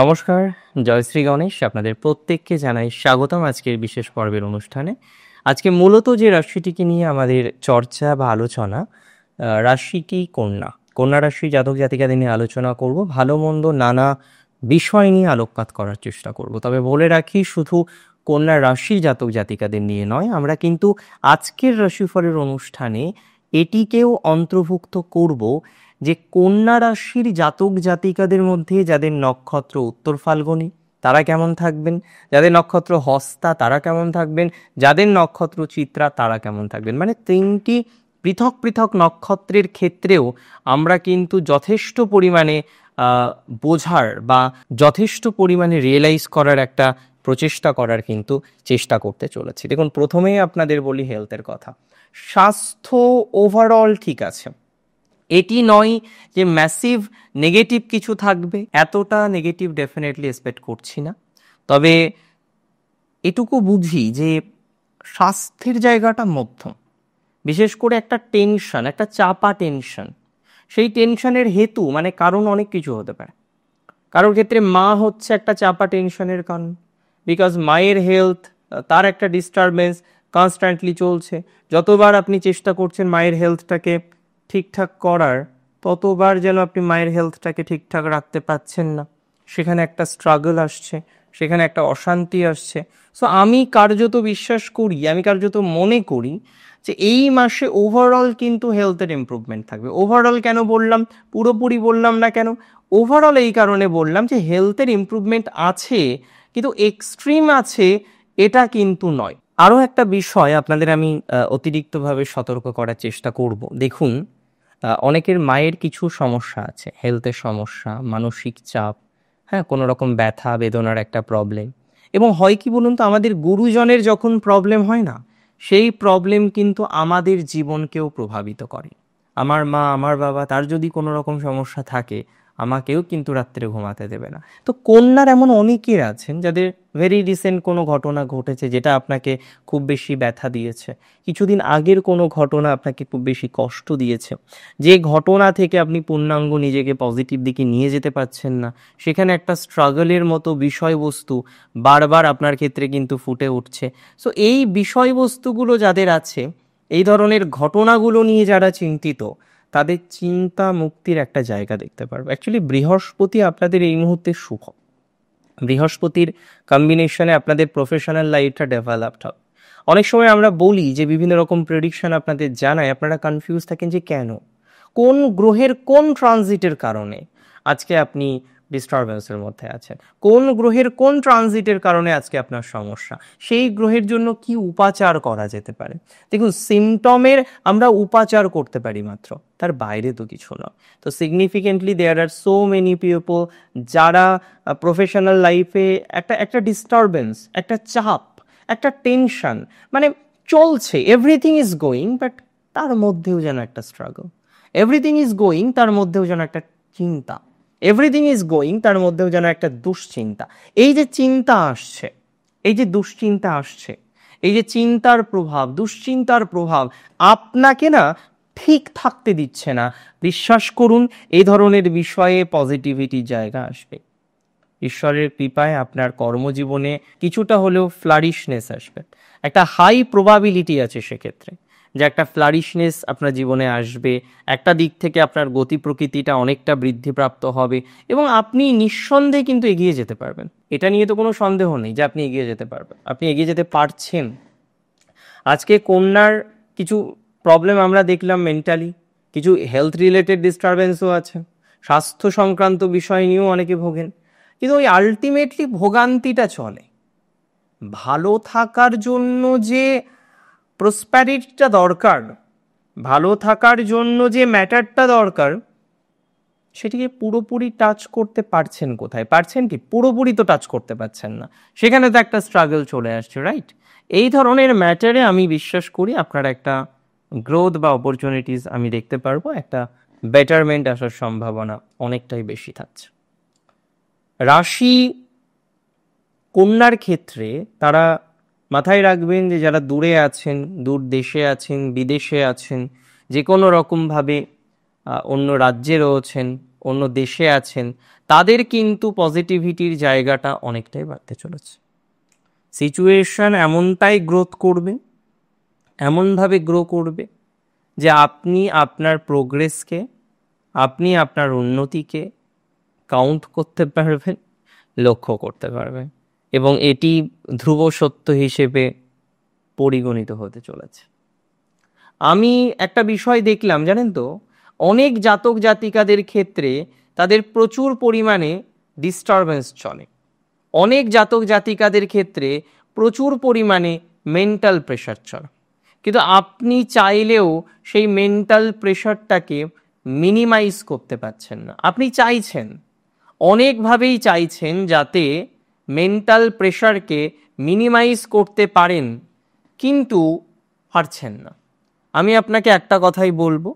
নমস্কার, জয় শ্রী গণেশ। আপনাদের প্রত্যেককে জানাই স্বাগতম আজকের বিশেষ পর্বের অনুষ্ঠানে। আজকে মূলত যে রাশিটিকে নিয়ে আমাদের চর্চা বা আলোচনা, রাশিটি কন্যা। কন্যা রাশি জাতক জাতিকাদের নিয়ে আলোচনা করব, ভালো মন্দ নানা বিষয় নিয়ে আলোকপাত করার চেষ্টা করব। তবে বলে রাখি, শুধু কন্যা রাশি জাতক জাতিকাদের নিয়ে নয়, আমরা কিন্তু আজকের রাশিফলের অনুষ্ঠানে এটিকেও অন্তর্ভুক্ত করব যে কন্যা রাশির জাতক জাতিকাদের মধ্যে যাদের নক্ষত্র উত্তর ফাল্গুনী তারা কেমন থাকবেন, যাদের নক্ষত্র হস্তা তারা কেমন থাকবেন, যাদের নক্ষত্র চিত্রা তারা কেমন থাকবেন। মানে তিনটি পৃথক পৃথক নক্ষত্রের ক্ষেত্রেও আমরা কিন্তু যথেষ্ট পরিমাণে বোঝার বা যথেষ্ট পরিমাণে রিয়েলাইজ করার একটা প্রচেষ্টা করার কিন্তু চেষ্টা করতে চলেছি। দেখুন, প্রথমেই আপনাদের বলি হেলথের কথা। স্বাস্থ্য ওভারঅল ঠিক আছে, এটি নয় যে ম্যাসিভ নেগেটিভ কিছু থাকবে, এতটা নেগেটিভ ডেফিনেটলি এক্সপেক্ট করছি না। তবে এটুকু বুঝি যে স্বাস্থ্যের জায়গাটা মধ্যম, বিশেষ করে একটা টেনশন, একটা চাপা টেনশন। সেই টেনশনের হেতু মানে কারণ অনেক কিছু হতে পারে। কারোর ক্ষেত্রে মা হচ্ছে একটা চাপা টেনশনের কারণ, বিকজ মায়ের হেলথ, তার একটা ডিস্টারবেন্স কনস্ট্যান্টলি চলছে। যতবার আপনি চেষ্টা করছেন মায়ের হেলথটাকে ঠিকঠাক করার, ততবার যেন আপনি মায়ের হেলথটাকে ঠিকঠাক রাখতে পারছেন না। সেখানে একটা স্ট্রাগল আসছে, সেখানে একটা অশান্তি আসছে। সো আমি কার্যত বিশ্বাস করি, আমি কার্যত মনে করি যে এই মাসে ওভারঅল কিন্তু হেলথের ইমপ্রুভমেন্ট থাকবে। ওভারঅল কেন বললাম, পুরোপুরি বললাম না কেন? ওভারঅল এই কারণে বললাম যে হেলথের ইমপ্রুভমেন্ট আছে, কিন্তু এক্সট্রিম আছে এটা কিন্তু নয়। আরও একটা বিষয় আপনাদের আমি অতিরিক্তভাবে সতর্ক করার চেষ্টা করব। দেখুন, অনেকের মায়ের কিছু সমস্যা আছে, হেলথের সমস্যা, মানসিক চাপ, হ্যাঁ, কোনো রকম ব্যথা বেদনার একটা প্রবলেম। এবং হয় কি বলুন তো, আমাদের গুরুজনের যখন প্রবলেম হয় না, সেই প্রবলেম কিন্তু আমাদের জীবনকেও প্রভাবিত করে। আমার মা, আমার বাবা, তার যদি কোনো রকম সমস্যা থাকে, আমাকেও কিন্তু রাত্রে ঘুমাতে দেবে না। তো কন্যার এমন অনেকের আছেন যাদের ভেরি রিসেন্ট কোনো ঘটনা ঘটেছে যেটা আপনাকে খুব বেশি ব্যথা দিয়েছে, কিছুদিন আগের কোনো ঘটনা আপনাকে খুব বেশি কষ্ট দিয়েছে, যে ঘটনা থেকে আপনি পূর্ণাঙ্গ নিজেকে পজিটিভ দিকে নিয়ে যেতে পারছেন না। সেখানে একটা স্ট্রাগলের মতো বিষয়বস্তু বারবার আপনার ক্ষেত্রে কিন্তু ফুটে উঠছে। সো এই বিষয়বস্তুগুলো যাদের আছে, এই ধরনের ঘটনাগুলো নিয়ে যারা চিন্তিত, তাদের চিন্তা মুক্তির একটা জায়গা দেখতে পারবে। অ্যাকচুয়ালি বৃহস্পতি আপনাদের এই মুহূর্তে শুভ। বৃহস্পতির কম্বিনেশনে আপনাদের প্রফেশনাল লাইফটা ডেভেলপড হবে। অনেক সময় আমরা বলি যে বিভিন্ন রকম প্রেডিকশন আপনাদের জানায়, আপনারা কনফিউজ থাকেন যে কেন, কোন গ্রহের কোন ট্রানজিটের কারণে আজকে আপনি ডিস্টারবেন্সের মধ্যে আছেন, কোন গ্রহের কোন ট্রানজিটের কারণে আজকে আপনার সমস্যা, সেই গ্রহের জন্য কি উপাচার করা যেতে পারে। দেখুন, সিমটমের আমরা উপাচার করতে পারি মাত্র, তার বাইরে তো কিছু না। তো সিগনিফিকেন্টলি দেয়ার আর সো মেনি পিপল যারা প্রফেশনাল লাইফে একটা একটা ডিস্টারবেন্স, একটা চাপ, একটা টেনশন, মানে চলছে, এভরিথিং ইজ গোয়িং, বাট তার মধ্যেও যেন একটা স্ট্রাগল। এভরিথিং ইজ গোয়িং, তার মধ্যেও যেন একটা চিন্তা। এভরিথিং ইজ গোয়িং, তার মধ্যেও যেন একটা দুশ্চিন্তা। এই যে চিন্তা আসছে, এই যে দুশ্চিন্তা আসছে, এই যে চিন্তার প্রভাব, দুশ্চিন্তার প্রভাব আপনাকে না ঠিক থাকতে দিচ্ছে না। বিশ্বাস করুন, এই ধরনের বিষয়ে পজিটিভিটির জায়গা আসবে। ঈশ্বরের কৃপায় আপনার কর্মজীবনে কিছুটা হলেও ফ্লারিশনেস আসবে। একটা হাই প্রবাবিলিটি আছে সেক্ষেত্রে যে একটা ফ্লারিশনেস আপনার জীবনে আসবে। একটা দিক থেকে আপনার গতি প্রকৃতিটা অনেকটা বৃদ্ধিপ্রাপ্ত হবে এবং আপনি নিঃসন্দেহে কিন্তু এগিয়ে যেতে পারবেন। এটা নিয়ে তো কোনো সন্দেহ নেই যে আপনি এগিয়ে যেতে পারবেন, আপনি এগিয়ে যেতে পারছেন। আজকে কন্যার কিছু প্রবলেম আমরা দেখলাম মেন্টালি, কিছু হেলথ রিলেটেড ডিস্টারবেন্সও আছে, স্বাস্থ্য সংক্রান্ত বিষয় নিয়েও অনেকে ভোগেন। কিন্তু ওই আলটিমেটলি ভোগান্তিটা চলে। ভালো থাকার জন্য যে প্রসপ্যারিটিটা দরকার, ভালো থাকার জন্য যে ম্যাটারটা দরকার, সেটিকে পুরোপুরি টাচ করতে পারছেন কোথায়? পারছেন কি? পুরোপুরি তো টাচ করতে পারছেন না। সেখানে তো একটা স্ট্রাগল চলে আসছে, রাইট? এই ধরনের ম্যাটারে আমি বিশ্বাস করি আপনার একটা গ্রোথ বা অপরচুনিটিস আমি দেখতে পারবো, একটা বেটারমেন্ট আসার সম্ভাবনা অনেকটাই বেশি থাকছে। রাশি কন্যার ক্ষেত্রে তারা মাথায় রাখবেন যে যারা দূরে আছেন, দূর দেশে আছেন, বিদেশে আছেন, যে কোনো রকমভাবে অন্য রাজ্যে রয়েছেন, অন্য দেশে আছেন, তাদের কিন্তু পজিটিভিটির জায়গাটা অনেকটাই বাড়তে চলেছে। সিচুয়েশন এমনটাই গ্রোথ করবে, এমনভাবে গ্রো করবে যে আপনি আপনার প্রোগ্রেসকে, আপনি আপনার উন্নতিকে কাউন্ট করতে পারবেন, লক্ষ্য করতে পারবেন, এবং এটি ধ্রুব সত্য হিসেবে পরিগণিত হতে চলেছে। আমি একটা বিষয় দেখলাম, জানেন তো, অনেক জাতক জাতিকাদের ক্ষেত্রে তাদের প্রচুর পরিমাণে ডিস্টারবেন্স চলে। অনেক জাতক জাতিকাদের ক্ষেত্রে প্রচুর পরিমাণে মেন্টাল প্রেশার চলে, কিন্তু আপনি চাইলেও সেই মেন্টাল প্রেশারটাকে মিনিমাইজ করতে পারছেন না। আপনি চাইছেন, অনেকভাবেই চাইছেন যাতে মেন্টাল প্রেশারকে মিনিমাইজ করতে পারেন, কিন্তু পারছেন না। আমি আপনাকে একটা কথাই বলবো,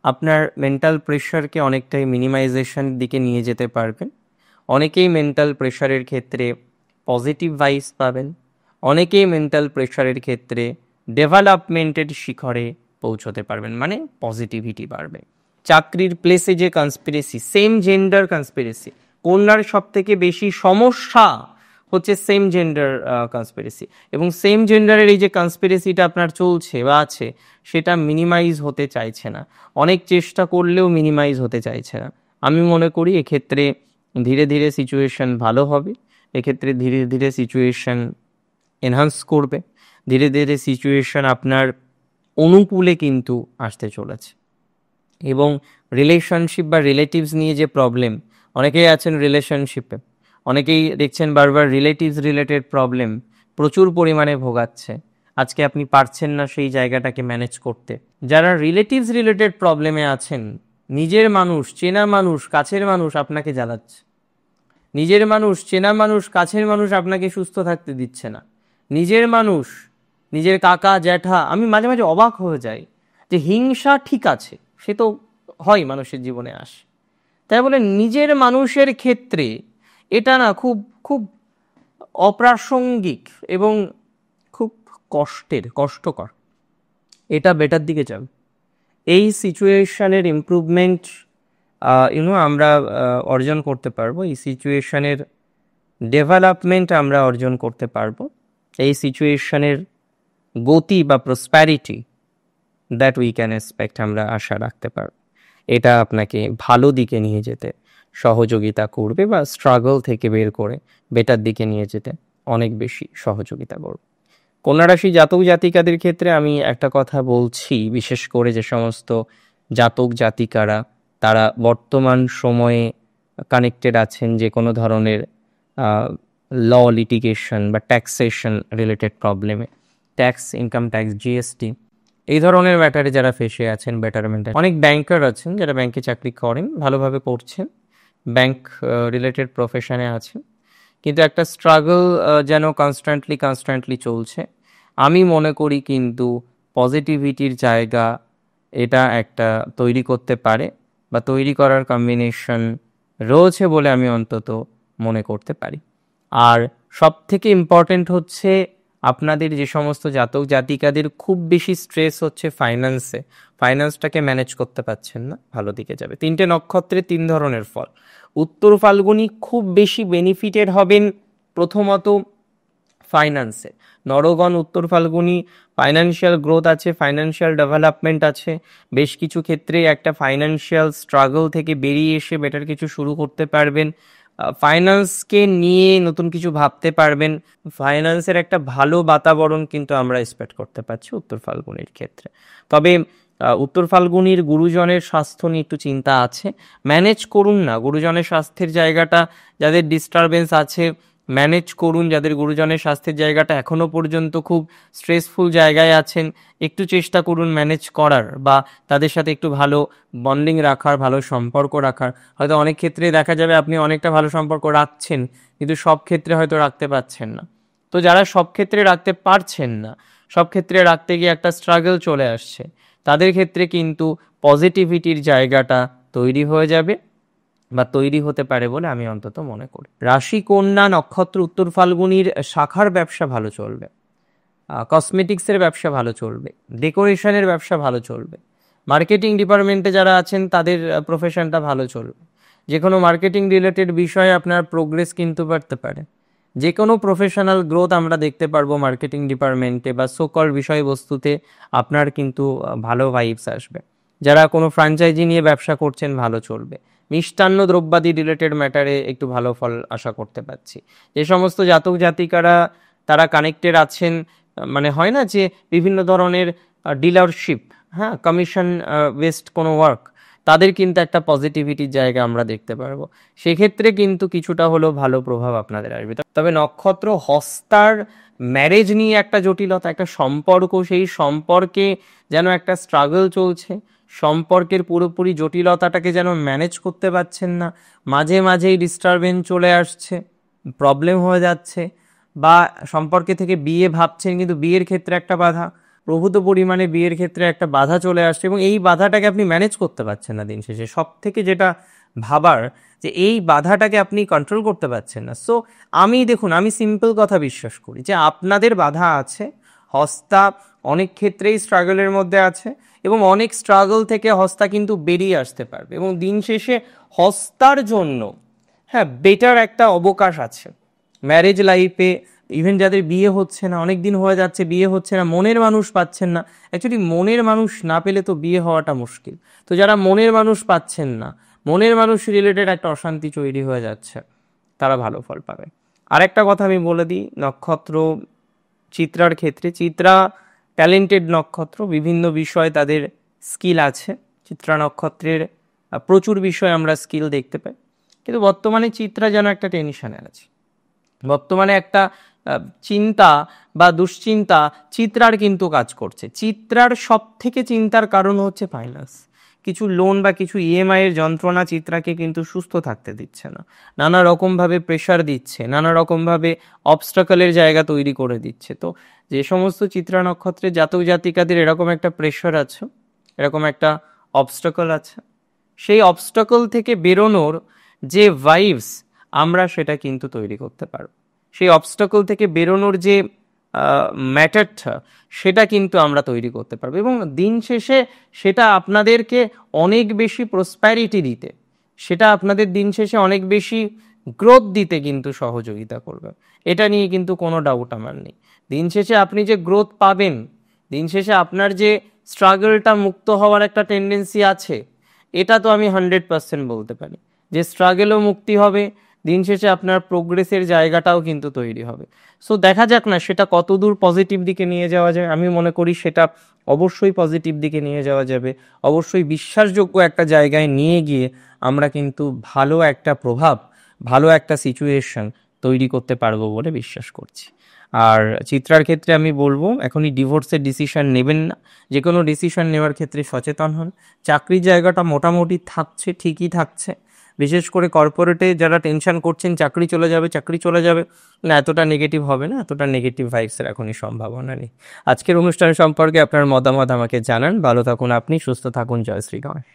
আপনার মেন্টাল প্রেশারকে অনেকটাই মিনিমাইজেশনের দিকে নিয়ে যেতে পারবেন। অনেকেই মেন্টাল প্রেশারের ক্ষেত্রে পজিটিভ ভাইবস পাবেন, অনেকেই মেন্টাল প্রেশারের ক্ষেত্রে ডেভেলপমেন্টের শিখরে পৌঁছতে পারবেন, মানে পজিটিভিটি বাড়বে। চাকরির প্লেসে যে কনস্পিরেসি, সেম জেন্ডার কনস্পিরেসি, কন্যার সব থেকে বেশি সমস্যা হচ্ছে সেম জেন্ডার কনস্পিরেসি, এবং সেম জেন্ডারের এই যে কনস্পিরেসিটা আপনার চলছে বা আছে, সেটা মিনিমাইজ হতে চাইছে না। অনেক চেষ্টা করলেও মিনিমাইজ হতে চাইছে না। আমি মনে করি এক্ষেত্রে ধীরে ধীরে সিচুয়েশন ভালো হবে, এক্ষেত্রে ধীরে ধীরে সিচুয়েশন এনহান্স করবে, ধীরে ধীরে সিচুয়েশন আপনার অনুকূলে কিন্তু আসতে চলেছে। এবং রিলেশনশিপ বা রিলেটিভস নিয়ে যে প্রবলেম, অনেকেই আছেন রিলেশনশিপে, অনেকেই দেখছেন বারবার রিলেটিভস রিলেটেড প্রবলেম প্রচুর পরিমাণে ভোগাচ্ছে, আজকে আপনি পারছেন না সেই জায়গাটাকে ম্যানেজ করতে। যারা রিলেটিভস রিলেটেড প্রবলেমে আছেন, নিজের মানুষ, চেনা মানুষ, কাছের মানুষ আপনাকে জ্বালাচ্ছে, নিজের মানুষ, চেনা মানুষ, কাছের মানুষ আপনাকে সুস্থ থাকতে দিচ্ছে না, নিজের মানুষ, নিজের কাকা জ্যাঠা, আমি মাঝে মাঝে অবাক হয়ে যাই যে হিংসা ঠিক আছে, সে তো হয়, মানুষের জীবনে আসে, তাই বলে নিজের মানুষের ক্ষেত্রে এটা না খুব খুব অপ্রাসঙ্গিক এবং খুব কষ্টকর। এটা বেটার দিকে যাবে। এই সিচুয়েশনের ইমপ্রুভমেন্ট আমরা অর্জন করতে পারবো, এই সিচুয়েশনের ডেভেলপমেন্ট আমরা অর্জন করতে পারবো, এই সিচুয়েশনের গতি বা prosperity that we can expect আমরা আশা রাখতে পারবো। এটা আপনাকে ভালো দিকে নিয়ে যেতে সহযোগিতা করবে, বা স্ট্রাগল থেকে বের করে বেটার দিকে নিয়ে যেতে অনেক বেশি সহযোগিতা করবে। কন্যা রাশি জাতক জাতিকাদের ক্ষেত্রে আমি একটা কথা বলছি, বিশেষ করে যে সমস্ত জাতক জাতিকারা তারা বর্তমান সময়ে কানেক্টেড আছেন যে কোনো ধরনের ল লিটিগেশন বা ট্যাক্সেশন রিলেটেড প্রবলেমে, ট্যাক্স, ইনকাম ট্যাক্স, জিএসটি, এই ধরনের ম্যাটারে যারা ফেসে আছেন, বেটারমেন্ট, অনেক ব্যাংকার আছেন যারা ব্যাংকে চাকরি করেন, ভালোভাবে করছেন, ব্যাংক রিলেটেড প্রফেশনে আছেন, কিন্তু একটা স্ট্রাগল যেন কনস্ট্যান্টলি চলছে। আমি মনে করি কিন্তু পজিটিভিটির জায়গা এটা একটা তৈরি করতে পারে, বা তৈরি করার কম্বিনেশন রয়েছে বলে আমি অন্তত মনে করতে পারি। আর সব থেকে ইম্পর্টেন্ট হচ্ছে, আপনাদের যে সমস্ত জাতক জাতিকাদের খুব বেশি স্ট্রেস হচ্ছে ফাইন্যান্সে, ফাইন্যান্সটাকে ম্যানেজ করতে পারছেন না, ভালো দিকে যাবে। 3টে নক্ষত্রে 3 ধরনের ফল। উত্তর ফাল্গুনি খুব বেশি বেনিফিটেড হবেন প্রথমত ফাইন্যান্সে। নরগণ উত্তর ফাল্গুনি ফাইন্যান্সিয়াল গ্রোথ আছে, ফাইন্যান্সিয়াল ডেভেলপমেন্ট আছে, বেশ কিছু ক্ষেত্রে একটা ফাইন্যান্সিয়াল স্ট্রাগল থেকে বেরিয়ে এসে বেটার কিছু শুরু করতে পারবেন, ফাইন্যান্সকে নিয়ে নতুন কিছু ভাবতে পারবেন। ফাইন্যান্সের একটা ভালো বাতাবরণ কিন্তু আমরা এক্সপেক্ট করতে পারছি উত্তর ফাল্গুনির ক্ষেত্রে। তবে উত্তর ফাল্গুনির গুরুজনের স্বাস্থ্য নিয়ে একটু চিন্তা আছে, ম্যানেজ করুন না গুরুজনের স্বাস্থ্যের জায়গাটা, যাদের ডিস্টারবেন্স আছে ম্যানেজ করুন, যাদের গুরুজনের স্বাস্থ্যের জায়গাটা এখনো পর্যন্ত খুব স্ট্রেসফুল জায়গায় আছেন, একটু চেষ্টা করুন ম্যানেজ করার, বা তাদের সাথে একটু ভালো বন্ডিং রাখার, ভালো সম্পর্ক রাখার। হয়তো অনেক ক্ষেত্রে দেখা যাবে আপনি অনেকটা ভালো সম্পর্ক রাখছেন, কিন্তু সব ক্ষেত্রে হয়তো রাখতে পারছেন না। তো যারা সব ক্ষেত্রে রাখতে পারছেন না, সব ক্ষেত্রে রাখতে গিয়ে একটা স্ট্রাগল চলে আসছে, তাদের ক্ষেত্রে কিন্তু পজিটিভিটির জায়গাটা তৈরি হয়ে যাবে, বা তৈরি হতে পারে বলে আমি অন্তত মনে করি। রাশি কন্যা নক্ষত্র উত্তর ফাল্গুনির শাখার ব্যবসা ভালো চলবে, কসমেটিক্সের ব্যবসা ভালো চলবে, ডেকোরেশনের ব্যবসা ভালো চলবে, মার্কেটিং ডিপার্টমেন্টে যারা আছেন তাদের প্রফেশনটা ভালো চলবে, যে কোনো মার্কেটিং রিলেটেড বিষয়ে আপনার প্রোগ্রেস কিন্তু বাড়তে পারে, যে কোনো প্রফেশনাল গ্রোথ আমরা দেখতে পারবো মার্কেটিং ডিপার্টমেন্টে বা সোকল বিষয়বস্তুতে আপনার কিন্তু ভালো ভাইবস আসবে। যারা কোনো ফ্র্যাঞ্চাইজি নিয়ে ব্যবসা করছেন ভালো চলবে। মিষ্টান্ন দ্রব্যাদি রিলেটেড ম্যাটারে একটু ভালো ফল আশা করতে পারছি। যে সমস্ত জাতক জাতিকারা তারা কানেক্টেড আছেন, মানে হয় না যে বিভিন্ন ধরনের ডিলারশিপ, হ্যাঁ, কমিশন বেসড কোনো ওয়ার্ক, তাদের কিন্তু একটা পজিটিভিটির জায়গা আমরা দেখতে পারবো। সেক্ষেত্রে কিন্তু কিছুটা হলেও ভালো প্রভাব আপনাদের আসবে। তবে নক্ষত্র হস্তার ম্যারেজ নিয়ে একটা জটিলতা, একটা সম্পর্ক, সেই সম্পর্কে যেন একটা স্ট্রাগল চলছে, সম্পর্কের পুরোপুরি জটিলতাটাকে যেন ম্যানেজ করতে পারছেন না, মাঝে মাঝেই ডিস্টারবেন্স চলে আসছে, প্রবলেম হয়ে যাচ্ছে, বা সম্পর্কে থেকে বিয়ে ভাবছেন কিন্তু বিয়ের ক্ষেত্রে একটা বাধা, প্রভূত পরিমাণে বিয়ের ক্ষেত্রে একটা বাধা চলে আসছে এবং এই বাধাটাকে আপনি ম্যানেজ করতে পারছেন না। দিন শেষে সব থেকে যেটা ভাবার যে এই বাধাটাকে আপনি কন্ট্রোল করতে পারছেন না। সো আমি সিম্পল কথা বিশ্বাস করি যে আপনাদের বাধা আছে, হস্তা অনেক ক্ষেত্রেই স্ট্রাগলের মধ্যে আছে এবং অনেক স্ট্রাগল থেকে হস্তা কিন্তু বেরিয়ে আসতে পারবে এবং দিন শেষে হস্তার জন্য হ্যাঁ বেটার একটা অবকাশ আছে ম্যারেজ লাইফে। ইভেন যাদের বিয়ে হচ্ছে না, অনেক দিন হয়ে যাচ্ছে বিয়ে হচ্ছে না, মনের মানুষ পাচ্ছেন না। অ্যাকচুয়ালি মনের মানুষ না পেলে তো বিয়ে হওয়াটা মুশকিল। তো যারা মনের মানুষ পাচ্ছেন না, মনের মানুষ রিলেটেড একটা অশান্তি তৈরি হয়ে যাচ্ছে, তারা ভালো ফল পাবে। আরেকটা কথা আমি বলে দিই, নক্ষত্র চিত্রার ক্ষেত্রে, চিত্রা ট্যালেন্টেড নক্ষত্র, বিভিন্ন বিষয়ে তাদের স্কিল আছে। চিত্রা নক্ষত্রের প্রচুর বিষয়ে আমরা স্কিল দেখতে পাই, কিন্তু বর্তমানে চিত্রা যেন একটা টেনশনে আছে। বর্তমানে একটা চিন্তা বা দুশ্চিন্তা চিত্রার কিন্তু কাজ করছে। চিত্রার সব থেকে চিন্তার কারণ হচ্ছে ফাইন্যান্স। কিছু লোন বা কিছু ইএমআই এর যন্ত্রণা চিত্রাকে কিন্তু সুস্থ থাকতে দিচ্ছে না, নানা রকমভাবে প্রেশার দিচ্ছে, নানা রকমভাবে অবস্টাকলের জায়গা তৈরি করে দিচ্ছে। তো যে সমস্ত চিত্রা নক্ষত্রের জাতক জাতিকাদের এরকম একটা প্রেশার আছে, এরকম একটা অবস্টাকল আছে, সেই অবস্টাকল থেকে বেরোনোর যে ভাইবস আমরা সেটা কিন্তু তৈরি করতে পারবো। সেই অবস্টাকল থেকে বেরোনোর যে ম্যাটারটা সেটা কিন্তু আমরা তৈরি করতে পারবো এবং দিন শেষে সেটা আপনাদেরকে অনেক বেশি প্রসপ্যারিটি দিতে, সেটা আপনাদের দিন শেষে অনেক বেশি গ্রোথ দিতে কিন্তু সহযোগিতা করবে। এটা নিয়ে কিন্তু কোনো ডাউট আমার নেই। দিন শেষে আপনি যে গ্রোথ পাবেন, দিন শেষে আপনার যে স্ট্রাগলটা মুক্ত হওয়ার একটা টেন্ডেন্সি আছে, এটা তো আমি 100% বলতে পারি যে স্ট্রাগলও মুক্তি হবে, দিন শেষে আপনার প্রোগ্রেসের জায়গাটাও কিন্তু তৈরি হবে। সো দেখা যাক না সেটা কতদূর পজিটিভ দিকে নিয়ে যাওয়া যায়। আমি মনে করি সেটা অবশ্যই পজিটিভ দিকে নিয়ে যাওয়া যাবে, অবশ্যই বিশ্বাসযোগ্য একটা জায়গায় নিয়ে গিয়ে আমরা কিন্তু ভালো একটা প্রভাব, ভালো একটা সিচুয়েশন তৈরি করতে পারবো বলে বিশ্বাস করছি। আর চিত্রার ক্ষেত্রে আমি বলবো এখনই ডিভোর্সের ডিসিশন নেবেন না, যে কোনো ডিসিশন নেওয়ার ক্ষেত্রে সচেতন হন। চাকরির জায়গাটা মোটামুটি থাকছে, ঠিকই থাকছে। বিশেষ করে কর্পোরেটে যারা টেনশন করছেন চাকরি চলে যাবে না, এতটা নেগেটিভ হবে না, এতটা নেগেটিভ ভাইবসের এখনই সম্ভাবনা নেই। আজকের অনুষ্ঠান সম্পর্কে আপনার মতামত আমাকে জানান। ভালো থাকুন আপনি, সুস্থ থাকুন। জয় শ্রী গণেশ।